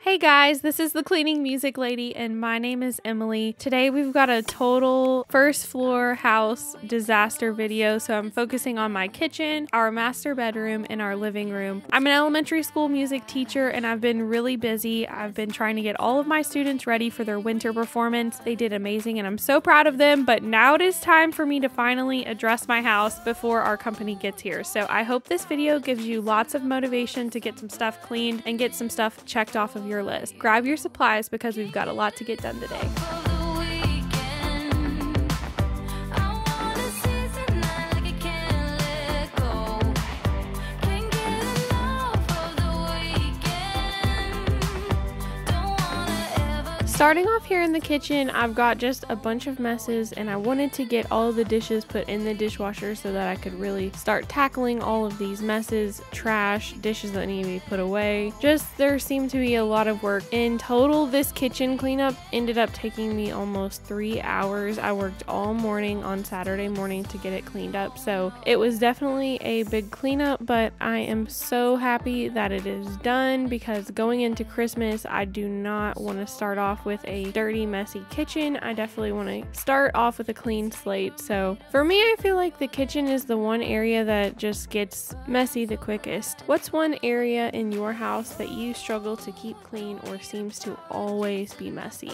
Hey guys, this is the Cleaning Music Lady and my name is Emily. Today we've got a total first floor house disaster video, so I'm focusing on my kitchen, our master bedroom, and our living room. I'm an elementary school music teacher and I've been really busy. I've been trying to get all of my students ready for their winter performance. They did amazing and I'm so proud of them, but now it is time for me to finally address my house before our company gets here. So I hope this video gives you lots of motivation to get some stuff cleaned and get some stuff checked off of your list. Grab your supplies because we've got a lot to get done today. Starting off here in the kitchen, I've got just a bunch of messes and I wanted to get all of the dishes put in the dishwasher so that I could really start tackling all of these messes, trash, dishes that need to be put away. There seemed to be a lot of work. In total, this kitchen cleanup ended up taking me almost 3 hours. I worked all morning on Saturday morning to get it cleaned up, so it was definitely a big cleanup, but I am so happy that it is done because going into Christmas, I do not want to start off with a dirty, messy kitchen. I definitely want to start off with a clean slate. So for me, I feel like the kitchen is the one area that just gets messy the quickest. What's one area in your house that you struggle to keep clean or seems to always be messy?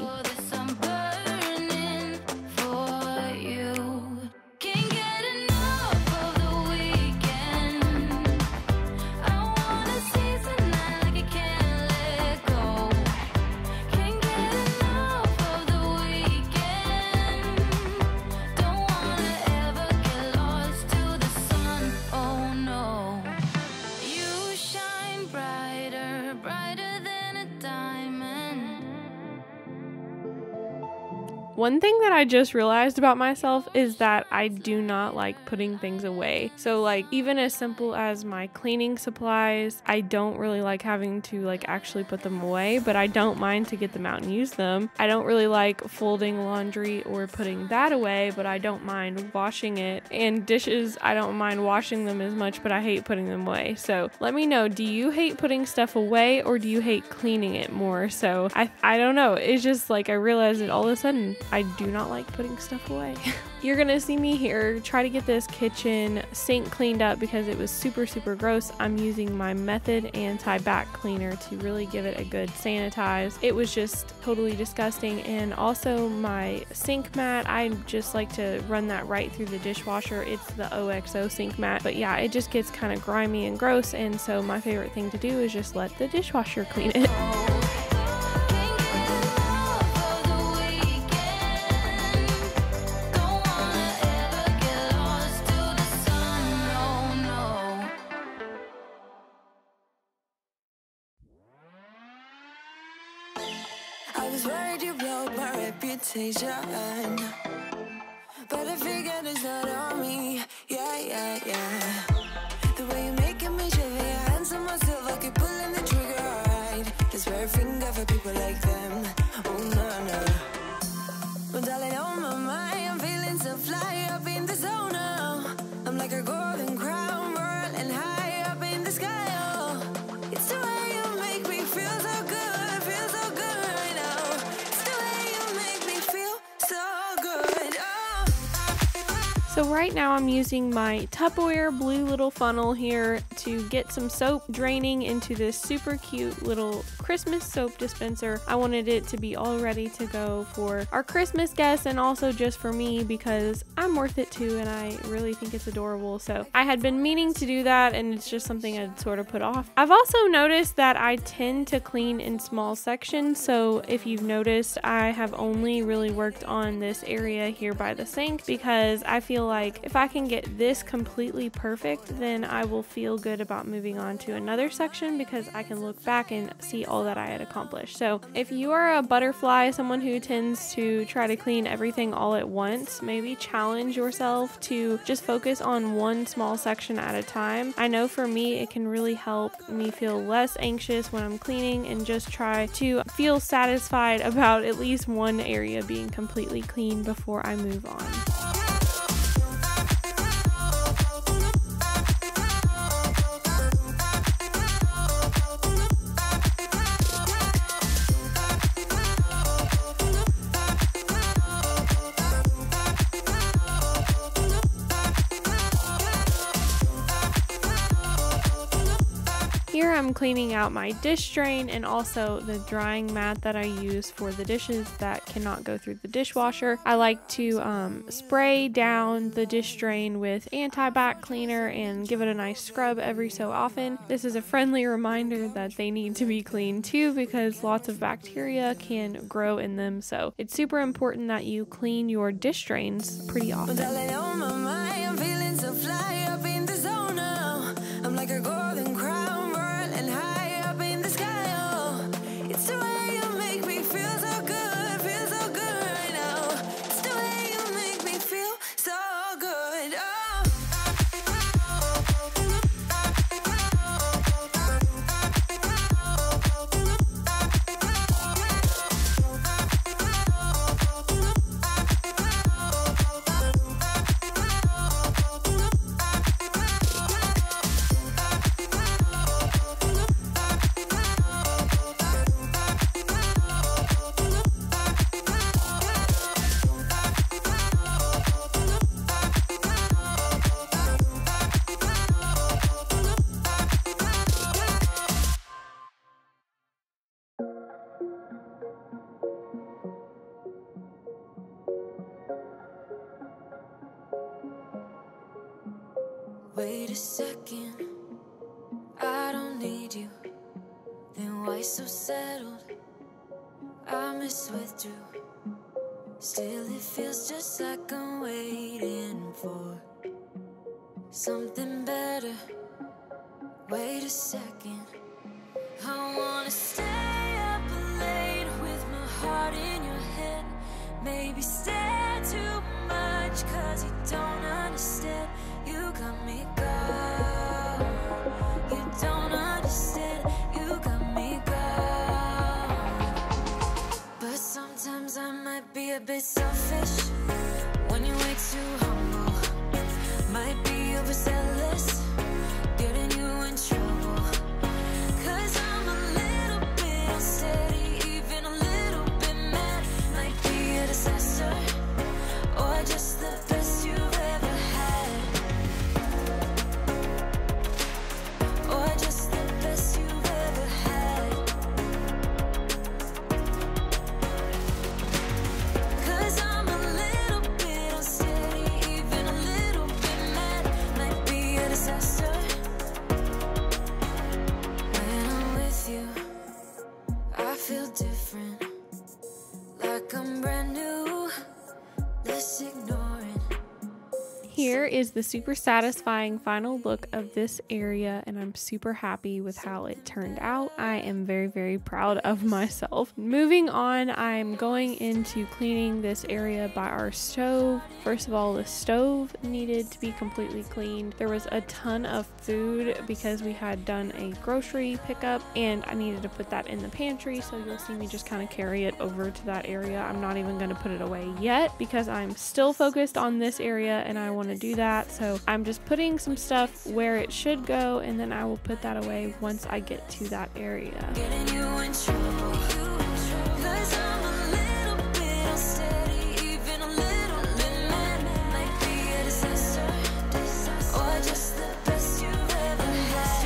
One thing that I just realized about myself is that I do not like putting things away. So like even as simple as my cleaning supplies, I don't really like having to like actually put them away, but I don't mind to get them out and use them. I don't really like folding laundry or putting that away, but I don't mind washing it. And dishes, I don't mind washing them as much, but I hate putting them away. So let me know, do you hate putting stuff away or do you hate cleaning it more? So I don't know. It's just like I realized it all of a sudden. I do not like putting stuff away. You're gonna see me here try to get this kitchen sink cleaned up because it was super gross. I'm using my Method anti-bac cleaner to really give it a good sanitize. It was just totally disgusting. And also my sink mat, I just like to run that right through the dishwasher. It's the OXO sink mat, but yeah, it just gets kind of grimy and gross, and so my favorite thing to do is just let the dishwasher clean it. I was worried you broke my reputation, but I figured it's not on me. Yeah. The way you're making me shiver, your hands on myself, I keep pulling the trigger, alright. This very finger for people like them. Oh no. Well, darling, on my mind, I'm feeling so fly up in the zone now. I'm like a golden crown, whirling high up in the sky. Oh, it's the way you make me feel so good. So right now I'm using my Tupperware blue little funnel here to get some soap draining into this super cute little Christmas soap dispenser. I wanted it to be all ready to go for our Christmas guests and also just for me because I'm worth it too and I really think it's adorable. So I had been meaning to do that and it's just something I'd sort of put off. I've also noticed that I tend to clean in small sections. So if you've noticed, I have only really worked on this area here by the sink because I feel like if I can get this completely perfect, then I will feel good about moving on to another section because I can look back and see all that I had accomplished. So if you are a butterfly, someone who tends to try to clean everything all at once, maybe challenge yourself to just focus on one small section at a time. I know for me, it can really help me feel less anxious when I'm cleaning and just try to feel satisfied about at least one area being completely clean before I move on. I'm cleaning out my dish drain and also the drying mat that I use for the dishes that cannot go through the dishwasher. I like to spray down the dish drain with anti-bac cleaner and give it a nice scrub every so often. This is a friendly reminder that they need to be cleaned too, because lots of bacteria can grow in them. So it's super important that you clean your dish drains pretty often. I'm feeling so fly up in the zone now. I'm like a golden crown whirling high up in the sky. Oh, it's the way you make me feel so good right now. It's the way you make me feel so good. Wait a second, I don't need you. Then why so settled? I miswithdrew. Still it feels just like I'm waiting for something better. Wait a second, I wanna stay up late with my heart in your head. Maybe stare too much cause you don't understand. You got me gone. You don't understand. You got me gone. But sometimes I might be a bit selfish when you're way too humble. Might be overzealous, getting you in trouble. Cause I'm a little bit unsteady, even a little bit mad. Might be a disaster, or just the best you've ever had. Or just the best you've ever had. Cause I'm a little bit unsteady, even a little bit mad. Might be a disaster. When I'm with you, I feel different, like I'm brand new, less ignoring. Here is the super satisfying final look of this area, and I'm super happy with how it turned out. I am very, very proud of myself. Moving on, I'm going into cleaning this area by our stove. First of all, the stove needed to be completely cleaned. There was a ton of food because we had done a grocery pickup, and I needed to put that in the pantry, so you'll see me just kind of carry it over to that area. I'm not even going to put it away yet because I'm still focused on this area and I want to do that. So I'm just putting some stuff where it should go, and then I will put that away once I get to that area. Getting you in trouble. Cause I'm a little bit unsteady, even a little bit mad. Might be a disaster, or just the best you've ever had.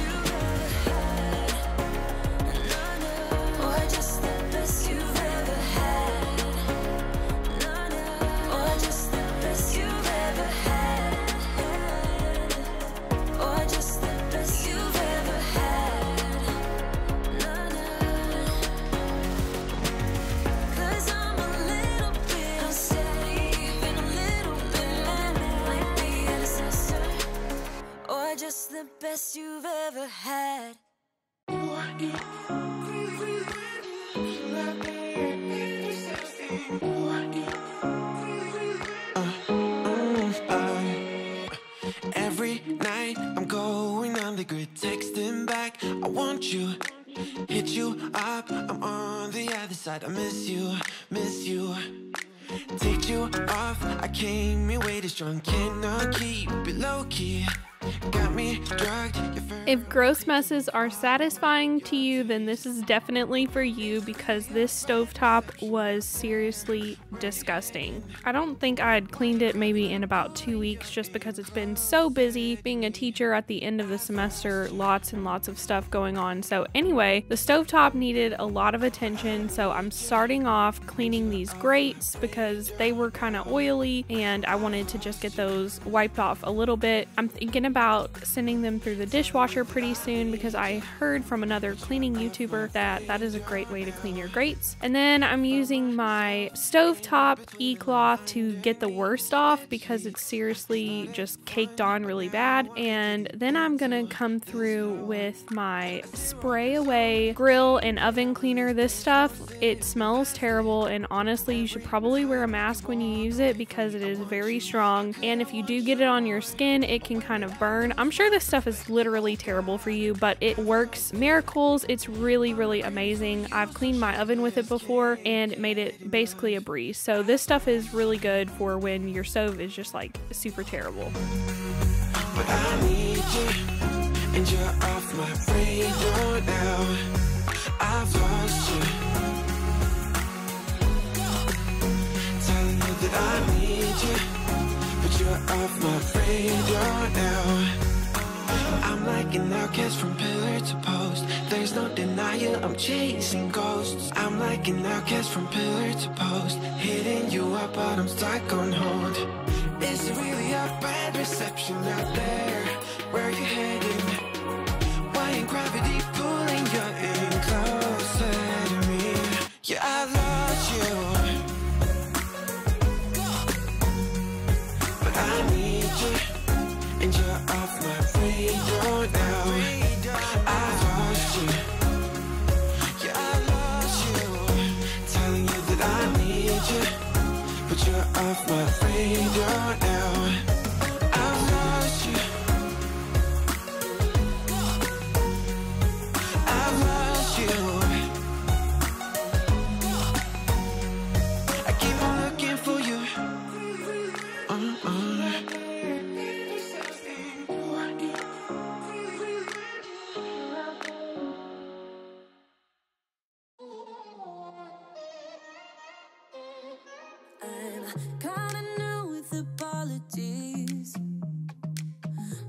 Or just the best you've ever had. Or just the best you've ever had. Or just the best you've ever had. Cause I'm a little bit unsteady, even a little bit mad. Might be a disaster, or just the best you've ever had. Every night I'm going on the grid, texting back, I want you, hit you up, I'm on the other side, I miss you, take you off, I came in way too strong, cannot keep it low key, got me drugged. If gross messes are satisfying to you, then this is definitely for you, because this stovetop was seriously disgusting. I don't think I had cleaned it maybe in about 2 weeks, just because it's been so busy being a teacher at the end of the semester, lots and lots of stuff going on. So anyway, the stovetop needed a lot of attention, so I'm starting off cleaning these grates because they were kind of oily and I wanted to just get those wiped off a little bit. I'm thinking about sending them through the dishwasher pretty soon, because I heard from another cleaning YouTuber that that is a great way to clean your grates. And then I'm using my stovetop e-cloth to get the worst off, because it's seriously just caked on really bad. And then I'm gonna come through with my spray away grill and oven cleaner. This stuff, it smells terrible, and honestly you should probably wear a mask when you use it, because it is very strong, and if you do get it on your skin, it can kind of burn. I'm sure this stuff is literally terrible for you, but it works miracles. It's really, really amazing. I've cleaned my oven with it before and it made it basically a breeze. So this stuff is really good for when your stove is just like super terrible. But I need you, and you're off my radar now. I've lost you, telling you that I need you, but you're off my radar now. I'm like an outcast from pillar to post. There's no denial, I'm chasing ghosts. I'm like an outcast from pillar to post, hitting you up, but I'm stuck on hold. Is it really a bad reception out there? Where are you heading? Why ain't gravity pulling you in closer to me? Yeah, I lost you, but I need you, and you're off my radar now. I lost you, yeah, I lost you, telling you that I need you, but you're off my radar now. I lost you, I lost you. I keep on looking for you. I'm kinda new with apologies.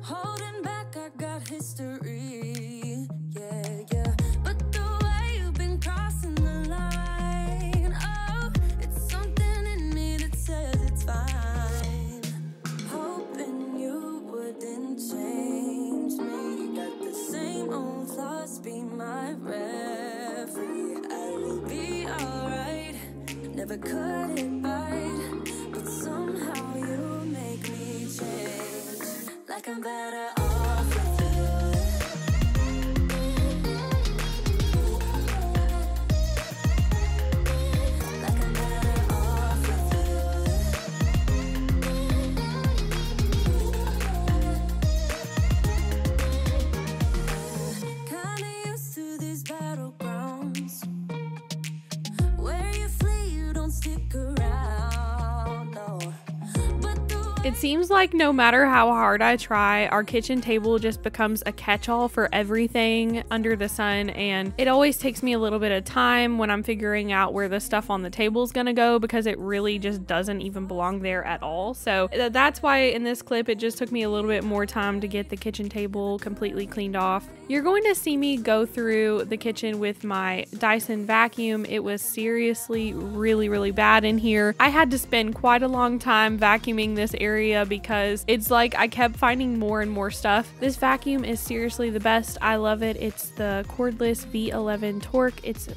Holding back, I got history. Yeah, yeah. But the way you've been crossing the line, oh, it's something in me that says it's fine. Hoping you wouldn't change me. Got the same old flaws, be my referee. I will be alright. Never cut it right, but somehow you make me change. Like I'm better off with you. Like I'm better off with you. Kinda used to these battlegrounds where you flee, you don't stick around, no. It seems like no matter how hard I try, our kitchen table just becomes a catch-all for everything under the sun, and it always takes me a little bit of time when I'm figuring out where the stuff on the table is gonna go, because it really just doesn't even belong there at all. So that's why in this clip it just took me a little bit more time to get the kitchen table completely cleaned off. You're going to see me go through the kitchen with my Dyson vacuum. It was seriously really, really bad in here. I had to spend quite a long time vacuuming this area because it's like I kept finding more and more stuff. This vacuum is seriously the best. I love it. It's the cordless V11 Torque. It's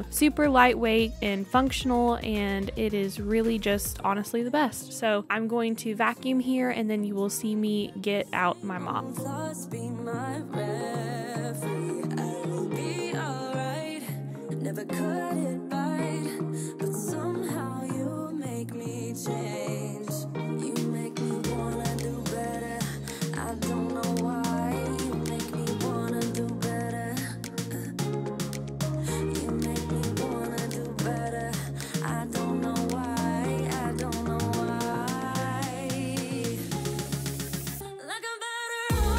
super lightweight and functional, and it is really just honestly the best. So I'm going to vacuum here, and then you will see me get out my mop. Never cut it right, but somehow you make me change. You make me wanna do better. I don't know why. You make me wanna do better. You make me wanna do better. I don't know why. I don't know why. Like I'm better off.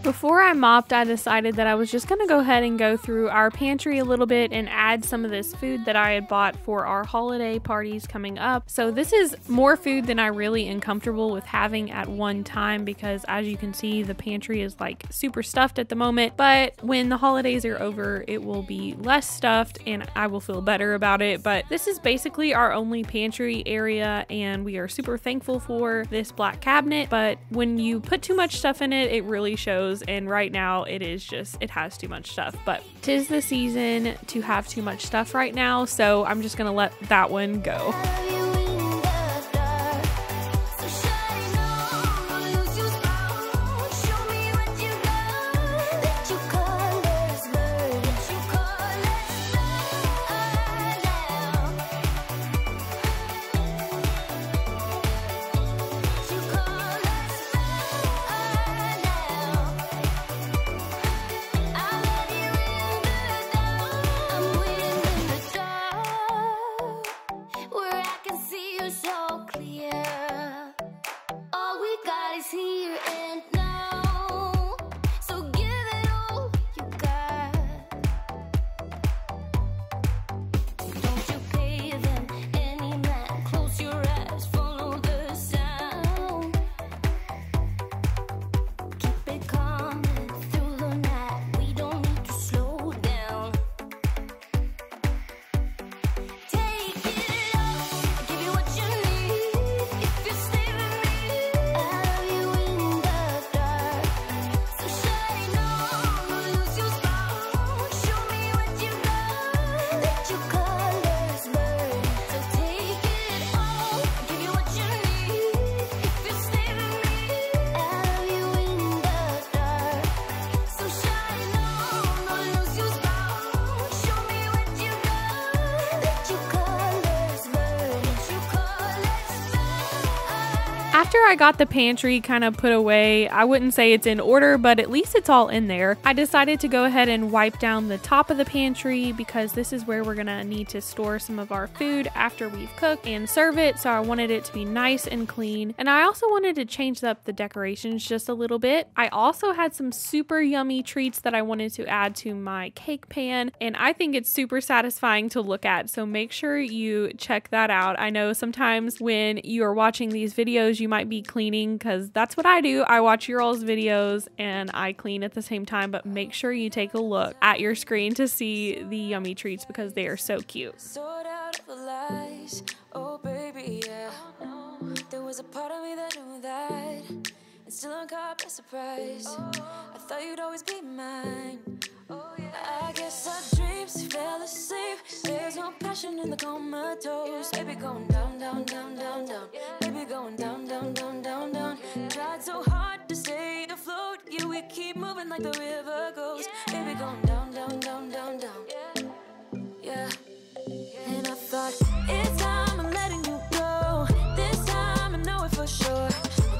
Before I mopped, I decided that I was just gonna go ahead and go through our pantry a little bit and add some of this food that I had bought for our holiday parties coming up. So this is more food than I really am comfortable with having at one time, because as you can see, the pantry is like super stuffed at the moment, but when the holidays are over, it will be less stuffed and I will feel better about it. But this is basically our only pantry area, and we are super thankful for this black cabinet, but when you put too much stuff in it, it really shows. And right now it has too much stuff, but 'tis the season to have too much stuff right now, so I'm just gonna let that one go. After I got the pantry kind of put away, I wouldn't say it's in order, but at least it's all in there. I decided to go ahead and wipe down the top of the pantry because this is where we're gonna need to store some of our food after we've cooked and serve it. So I wanted it to be nice and clean. And I also wanted to change up the decorations just a little bit. I also had some super yummy treats that I wanted to add to my cake pan, and I think it's super satisfying to look at. So make sure you check that out. I know sometimes when you are watching these videos, you might be cleaning, because that's what I do. I watch your all's videos and I clean at the same time, but make sure you take a look at your screen to see the yummy treats because they are so cute. Sort out of lies. Oh baby, yeah. There was a part of me that knew that, and still I'm caught by surprise. I thought you'd always be mine. I guess our dreams fell asleep. There's no passion in the comatose. Baby going down, down, down, down, down. Baby going down, down, down, down, down. Tried so hard to stay afloat. Yeah, we keep moving like the river goes. Baby going down, down, down, down, down. Yeah. And I thought, it's time I'm letting you go. This time I know it for sure.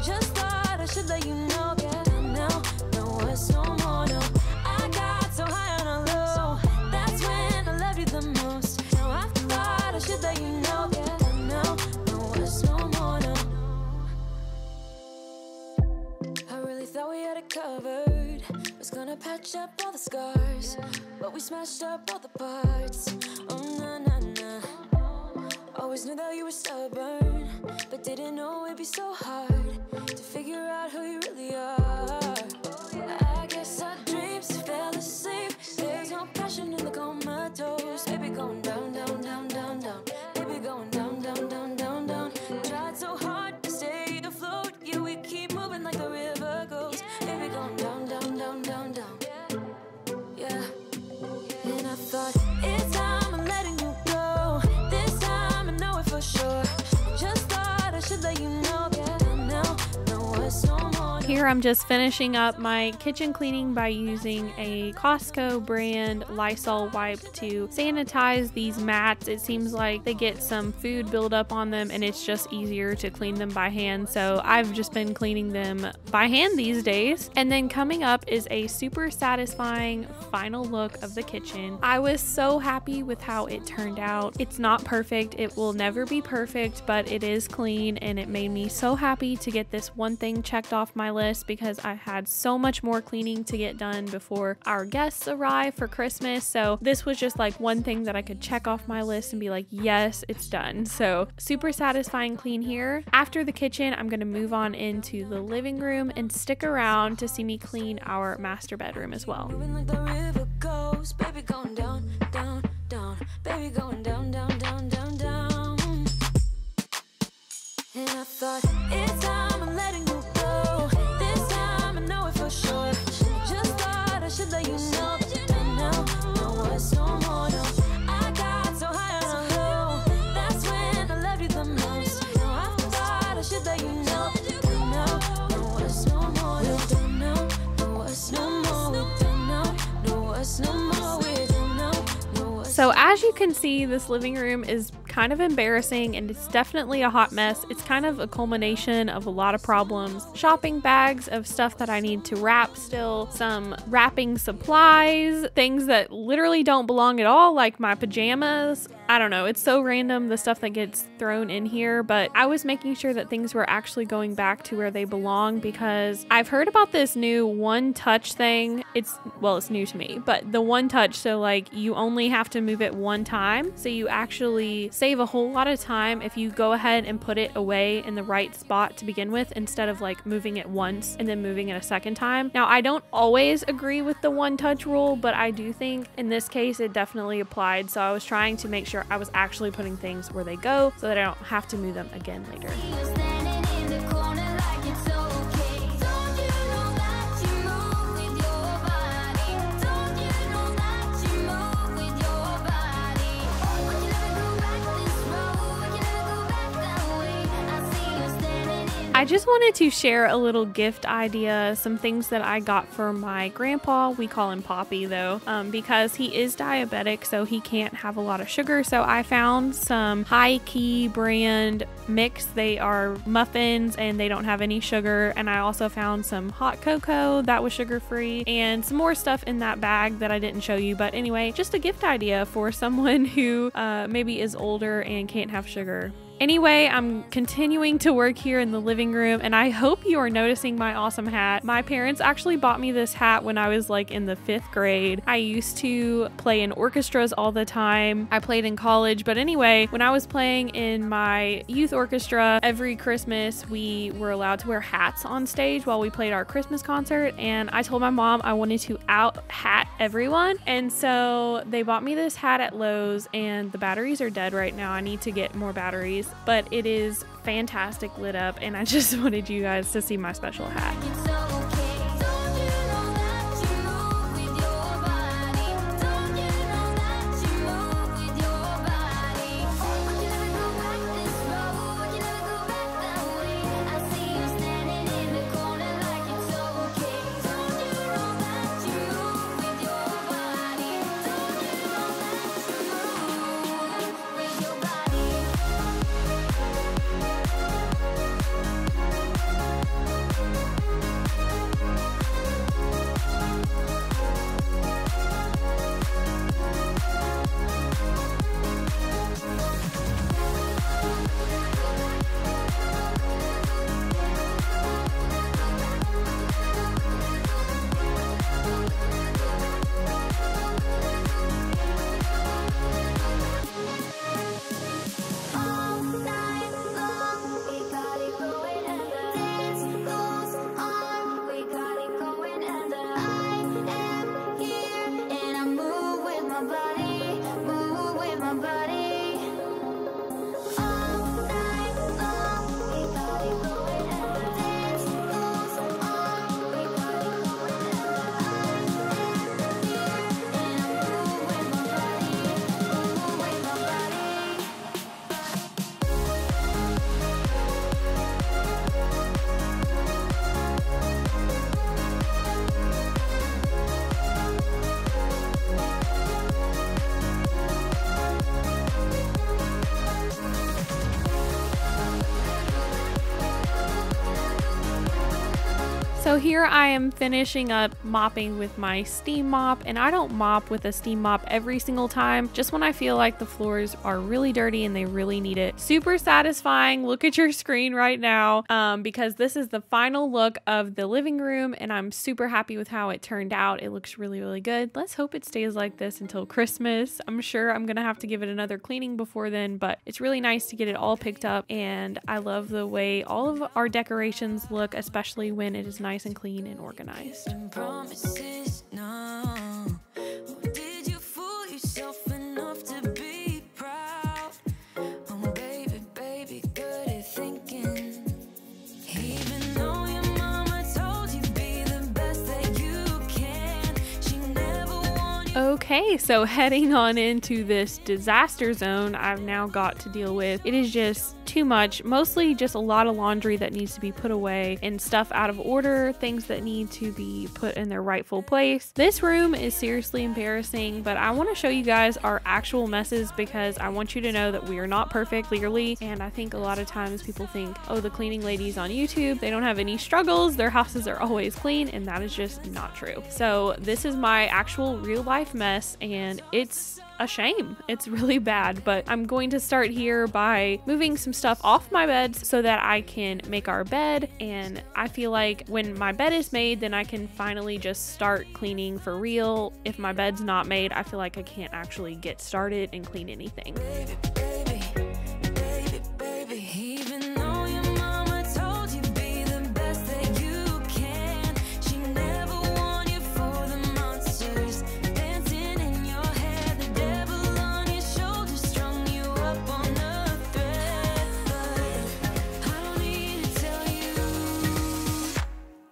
Just thought I should let you know. Yeah, now, no words, no more, no. I got so high on a low. That's when I loved you the most. Now I thought I should let you know. Yeah, now, no words, no more, no. I really thought we had it covered. Was gonna patch up all the scars, but we smashed up all the parts. Oh, nah, nah, nah. Always knew that you were stubborn, but didn't know it'd be so hard to figure out who you really are. I guess our dreams fell asleep. There's no passion in the comatose. Baby going down, down, down, down, down. Baby going down, down, down, down, down. Tried so hard to stay afloat. Yeah, we keep moving like the river goes. Baby going down, down, down, down, down. Yeah. And I thought, it's time I'm letting you go. This time I know it for sure. Just thought I should let you know. Yeah, now, no words, no more. Here I'm just finishing up my kitchen cleaning by using a Costco brand Lysol wipe to sanitize these mats. It seems like they get some food buildup on them and it's just easier to clean them by hand. So I've just been cleaning them by hand these days. And then coming up is a super satisfying final look of the kitchen. I was so happy with how it turned out. It's not perfect. It will never be perfect, but it is clean and it made me so happy to get this one thing checked off my list. list because I had so much more cleaning to get done before our guests arrive for Christmas. So this was just like one thing that I could check off my list and be like, yes, it's done. So super satisfying clean here. After the kitchen, I'm going to move on into the living room and stick around to see me clean our master bedroom as well. Moving like the river goes, baby going down, down, down, baby going down, down, down, down, down. And I thought, it's time I'm letting you go. This time I know it for sure. Just thought I should let you know. And now, no, it's no more, no. I got so high on a hill. That's when I loved you the most. No, I thought I should let you know. No, no, it's no more, no. Don't know, no, it's no more. We don't know, no, it's no more. We don't know, no, it's So as you can see, this living room is kind of embarrassing and it's definitely a hot mess. It's kind of a culmination of a lot of problems. Shopping bags of stuff that I need to wrap still, some wrapping supplies, things that literally don't belong at all, like my pajamas. I don't know, it's so random the stuff that gets thrown in here, but I was making sure that things were actually going back to where they belong because I've heard about this new one touch thing. It's new to me, but the one touch, so like you only have to move it one time, so you actually save a whole lot of time if you go ahead and put it away in the right spot to begin with instead of like moving it once and then moving it a second time. Now, I don't always agree with the one touch rule, but I do think in this case it definitely applied, so I was trying to make sure I was actually putting things where they go so that I don't have to move them again later. standing in the corner like it's okay. Don't you know that you move with your body? Don't you know that you move with your body? We can never go back this road. We can never go back that way. I see you standing in. I just wanted to share a little gift idea, some things that I got for my grandpa. We call him Poppy though, because he is diabetic, so he can't have a lot of sugar. So I found some High Key brand mix. They are muffins and they don't have any sugar. And I also found some hot cocoa that was sugar free and some more stuff in that bag that I didn't show you. But anyway, just a gift idea for someone who maybe is older and can't have sugar. Anyway, I'm continuing to work here in the living room and I hope you are noticing my awesome hat. My parents actually bought me this hat when I was like in the 5th grade. I used to play in orchestras all the time. I played in college, but anyway, when I was playing in my youth orchestra, every Christmas we were allowed to wear hats on stage while we played our Christmas concert, and I told my mom I wanted to out hat everyone, and so they bought me this hat at Lowe's, and the batteries are dead right now. I need to get more batteries, but it is fantastic lit up, and I just wanted you guys to see my special hat. It's okay. Don't you know that you move with your body? Don't you know that you move with your body? We can never go back this road. We can never go back that way. I see you standing in the corner like it's okay. Don't you know that you move with your body? Don't you know that you move with your body? here I am finishing up mopping with my steam mop, and I don't mop with a steam mop every single time, just when I feel like the floors are really dirty and they really need it. Super satisfying. Look at your screen right now, because this is the final look of the living room, and I'm super happy with how it turned out. It looks really, really good. Let's hope it stays like this until Christmas. I'm sure I'm gonna have to give it another cleaning before then, but it's really nice to get it all picked up, and I love the way all of our decorations look, especially when it is nice and clean and organized. Promises, no. Did you fool yourself enough to be proud? Oh baby, baby, good at thinking. Even though your mama told you be the best that you can, she never warned you. Okay, so heading on into this disaster zone I've now got to deal with. It is just too much, mostly just a lot of laundry that needs to be put away and stuff out of order, things that need to be put in their rightful place. This room is seriously embarrassing, but I want to show you guys our actual messes because I want you to know that we are not perfect, clearly, and I think a lot of times people think, oh, the cleaning ladies on YouTube, they don't have any struggles, their houses are always clean, and that is just not true. So this is my actual real life mess, and it's a shame. It's really bad, but I'm going to start here by moving some stuff off my bed so that I can make our bed, and I feel like when my bed is made, then I can finally just start cleaning for real. If my bed's not made, I feel like I can't actually get started and clean anything. Baby, baby, baby, baby. Even though your mama told you be the best that you can, she never warned you for the monsters dancing in your head, the devil on your shoulders strung you up on a thread. But I don't need to tell you,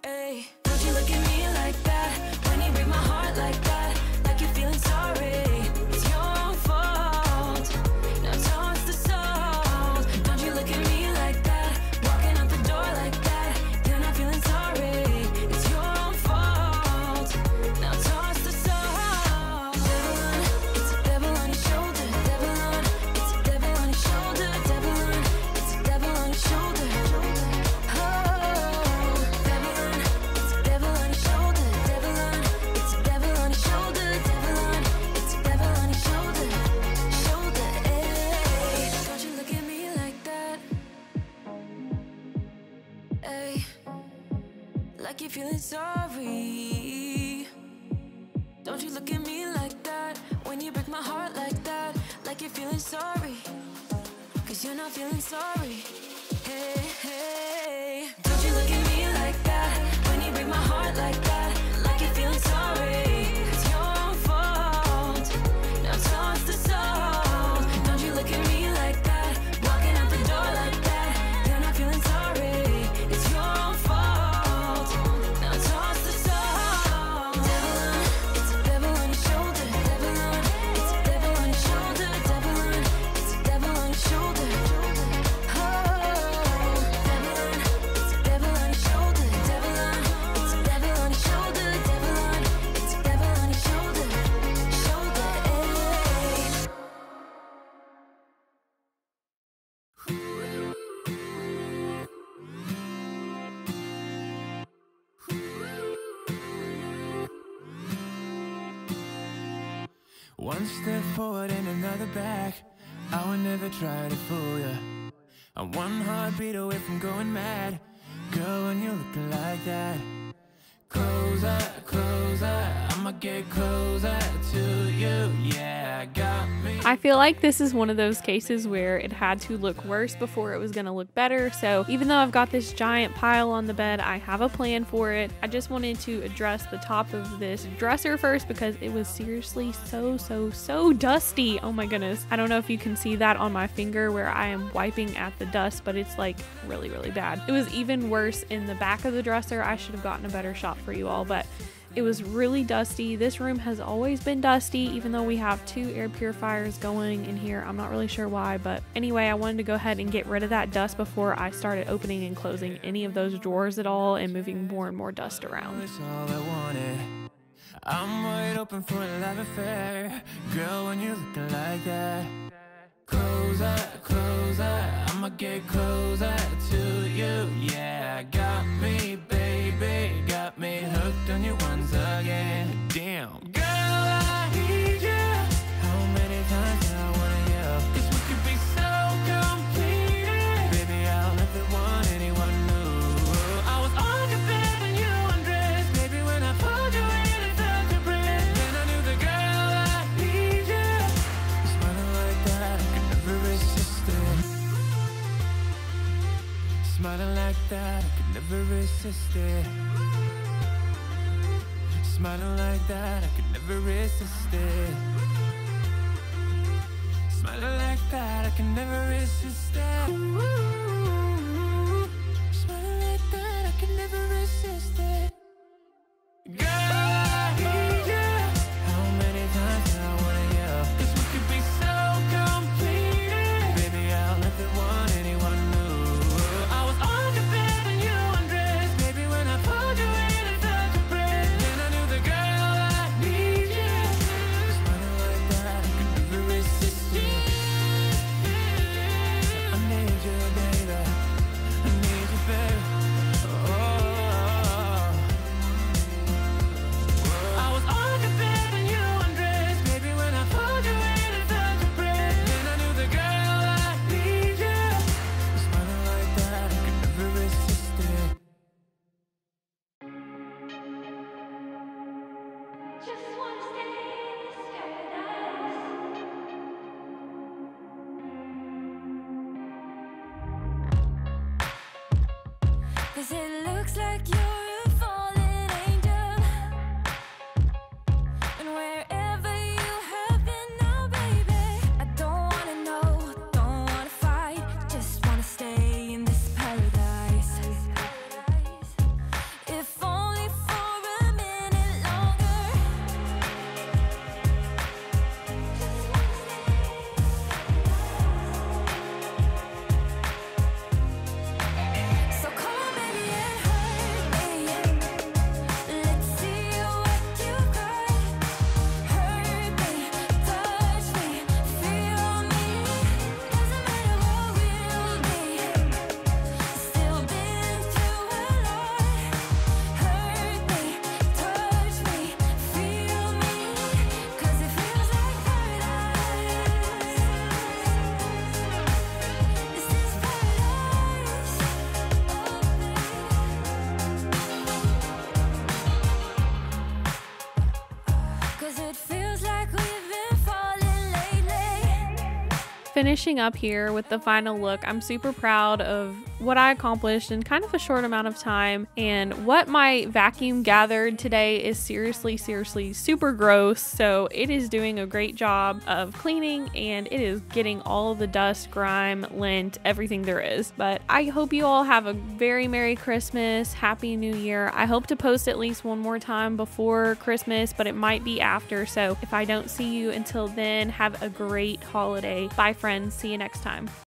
hey, don't you look at me like that when you break my heart like that, like you're feeling sorry. It's your own fault. Now toss the salt. Don't you look at me like that, walking out the door like that. You're not feeling sorry. It's your own fault. Now toss the salt. It's a devil on your shoulder. Devil on, it's a devil on your shoulder. Devil on, it's a devil on your shoulder. Oh, devil on, it's a devil on your shoulder. Devil on, it's a devil on your shoulder. Devil on, it's a devil on your shoulder. Shoulder, hey. Don't you look at me like that, hey, like you're feeling sorry. Don't you look at me like that when you break my heart like that, like you're feeling sorry, 'cause you're not feeling sorry. Hey, hey. Don't you look at me like that when you break my heart like that, like you're feeling sorry. It's your own fault. Now toss the salt. Don't you look at me like that, walking out the door like that. You're not feeling sorry. It's your own fault. Now toss the salt. Devil on, it's a devil on your shoulder. Devil on, it's a devil on your shoulder. Devil on, it's a devil on your shoulder. Oh, devil on, it's a devil on your shoulder. Devil on, it's a devil on your shoulder. Devil on, it's a devil on your shoulder. Shoulder, hey. One step forward and another back. I would never try to fool ya. I'm one heartbeat away from going mad. Girl, when you look like that, closer, closer, I'ma get closer to you. Yeah, got me. I feel like this is one of those cases where it had to look worse before it was going to look better. So even though I've got this giant pile on the bed, I have a plan for it. I just wanted to address the top of this dresser first because it was seriously so dusty. Oh my goodness. I don't know if you can see that on my finger where I am wiping at the dust, but it's like really bad. It was even worse in the back of the dresser. I should have gotten a better shot for you all, but it was really dusty. This room has always been dusty, even though we have 2 air purifiers going in here. I'm not really sure why, but anyway, I wanted to go ahead and get rid of that dust before I started opening and closing any of those drawers at all and moving more and more dust around. That's all I wanted. I'm wide open for a love affair. Girl, when you look like that, closer, closer, I'ma get closer to you. Yeah, got me, baby, got got me hooked on you once again. Damn, girl, I need you. How many times do I wanna yell? 'Cause we could be so complete. Baby, I'll never want anyone new. I was on your bed when you undressed. Baby, when I pulled you in and felt your breath, then I knew the girl I need you. Smiling like that, I could never resist it. Smiling like that, I could never resist it. Smiling like that, I could never resist it. Smiling like that, I can never resist it. Ooh, smiling like that, I can never resist it. Girl, I need you. How many times do I wanna yell? 'Cause we could be so complete. Baby, I'll never want anyone new. I was on your bed when you undressed. Baby, when I pulled you in and felt your breath, then I knew the girl I need you. Smiling like that, I can never resist it. I need you, baby. I need you, baby. I was on your bed when you undressed. Baby, when I pulled you in and felt your breath, then I knew the girl I need you. Smiling like that, I could never resist it. Just wanna stay in this paradise. 'Cause it looks like you're a fallen angel. And wherever you have been now, baby, I don't wanna know, don't wanna fight, just wanna stay in this paradise. If only for a minute longer. Just wanna stay. So come on, baby, and hurt me. Let's see what you got. Hurt me, touch me, feel me. Doesn't matter what we'll be. Still been through a lot. Hurt me, touch me, feel me. 'Cause it feels like paradise. This is paradise. Cause it feels like we've been falling lately. Finishing up here with the final look, I'm super proud of what I accomplished in kind of a short amount of time, and what my vacuum gathered today is seriously super gross. So it is doing a great job of cleaning, and it is getting all of the dust, grime, lint, everything there is. But I hope you all have a very Merry Christmas, Happy New Year. I hope to post at least one more time before Christmas, but it might be after. So if I don't see you until then, have a great holiday. Bye friends, see you next time.